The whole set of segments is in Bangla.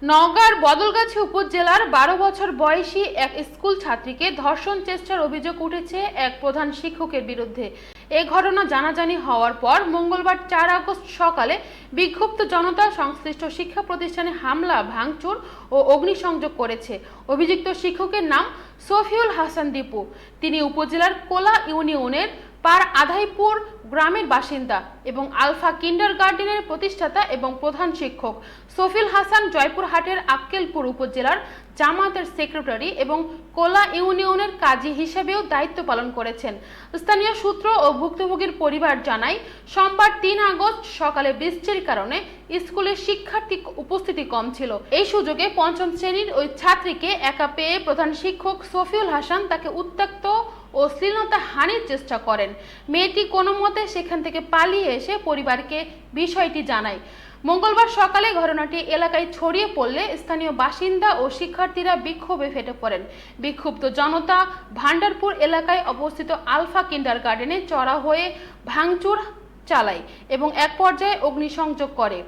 নওগাঁর বদলগাছি উপজেলার ১২ বছর বয়সী এক স্কুল ছাত্রীকে ধর্ষণ চেষ্টার অভিযোগ উঠেছে এক প্রধান শিক্ষকের বিরুদ্ধে। এ ঘটনা জানাজানি হওয়ার পর মঙ্গলবার ৪ আগস্ট সকালে বিক্ষুব্ধ জনতা সংশ্লিষ্ট শিক্ষা প্রতিষ্ঠানে হামলা, ভাঙচুর ও অগ্নিসংযোগ করেছে। অভিযুক্ত শিক্ষকের নাম সফিউল হাসান দীপু। তিনি উপজেলার কোলা ইউনিয়নের পার আধাইপুর গ্রামের বাসিন্দা এবং আলফা কিন্ডারগার্টেনের প্রতিষ্ঠাতা এবং প্রধান শিক্ষক। সফিউল হাসান জয়পুরহাটের আক্কেলপুর উপজেলার জামায়াতের সেক্রেটারি এবং কোলা ইউনিয়নের কাজী হিসেবেও দায়িত্ব পালন করেছেন। স্থানীয় সূত্র ও ভুক্তভোগীর পরিবার জানায়, সোমবার ৩ আগস্ট সকালে বৃষ্টির কারণে স্কুলে শিক্ষার্থী উপস্থিতি কম ছিল। এই সুযোগে পঞ্চম শ্রেণীর ওই ছাত্রীকে একা পেয়ে প্রধান শিক্ষক সফিউল হাসান তাকে উত্ত্যক্ত ও শ্লীলতা হানির চেষ্টা করেন। মেয়েটি কোনো মতে সেখান থেকে পালিয়ে এসে পরিবারকে বিষয়টি জানায়। মঙ্গলবার সকালে ঘটনাটি এলাকায় ছড়িয়ে পড়লে স্থানীয় বাসিন্দা ও শিক্ষার্থীরা বিক্ষোভে ফেটে পড়েন। বিক্ষুব্ধ জনতা ভান্ডারপুর এলাকায় অবস্থিত আলফা কিন্ডারগার্টেনে চড়া হয়ে ভাঙচুর চালায় এবং এক পর্যায়ে অগ্নিসংযোগ করে।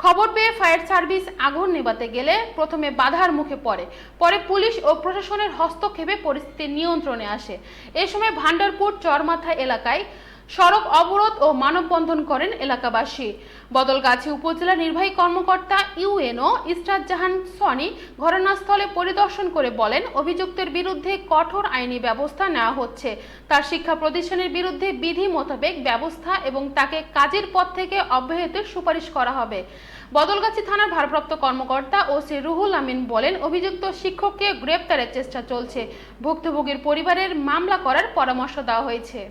খবর পেয়ে ফায়ার সার্ভিস আগুন নেভাতে গেলে প্রথমে বাধার মুখে পড়ে, পরে পুলিশ ও প্রশাসনের হস্তক্ষেপে পরিস্থিতি নিয়ন্ত্রণে আসে। এ সময় ভান্ডারপুর চরমাথা এলাকায় সড়ক অবরোধ ও মানববন্ধন করেন এলাকাবাসী। বদলগাছি উপজেলা নির্বাহী কর্মকর্তা ইউএনও ইসরাত জাহান সনি ঘটনাস্থলে পরিদর্শন করে বলেন, অভিযুক্তের বিরুদ্ধে কঠোর আইনি ব্যবস্থা নেওয়া হচ্ছে। তার শিক্ষা প্রতিষ্ঠানের বিরুদ্ধে বিধি মোতাবেক ব্যবস্থা এবং তাকে কাজের পদ থেকে অব্যাহতির সুপারিশ করা হবে। বদলগাছি থানার ভারপ্রাপ্ত কর্মকর্তা ওসি রুহুল আমিন বলেন, অভিযুক্ত শিক্ষককে গ্রেপ্তারের চেষ্টা চলছে। ভুক্তভোগীর পরিবারের মামলা করার পরামর্শ দেওয়া হয়েছে।